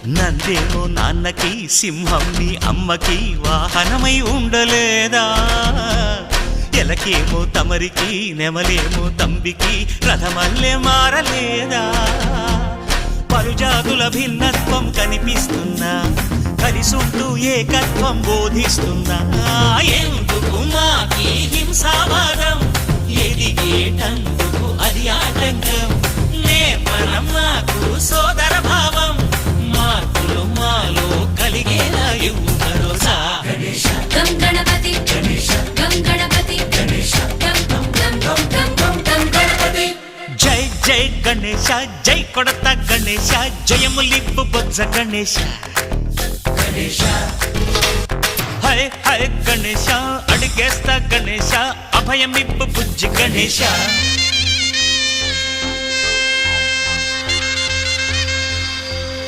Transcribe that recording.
నందేమో నాన్నకి సింహం నీ అమ్మకి వాహనమై ఉండలేదా ఎలకేమో తమరికి నెమలేమో తంబికి రథమల్లే మారలేదా పలుజాతుల భిన్నత్వం కనిపిస్తున్నా కలిసుంటూ ఏకత్వం బోధిస్తున్నా ఎందుకు మాకి హింసావాదం ఎదిగేటందుకు అది ఆటంకం నేపరం నాకు సోదర భావం మార్పులు మాలో కలిగేలా ఇవ్వు భరోసా గం గణపతి గం గణపతి గం గం గం గం గం గం గణపతి జై జై గణేశ జై కొడత గణేశ జయములిప్పు బొజ్జ గణేశ హై హై గణేశ అడిగేస్తా గణేశ అభయమిప్పు బుజ్జి గణేశ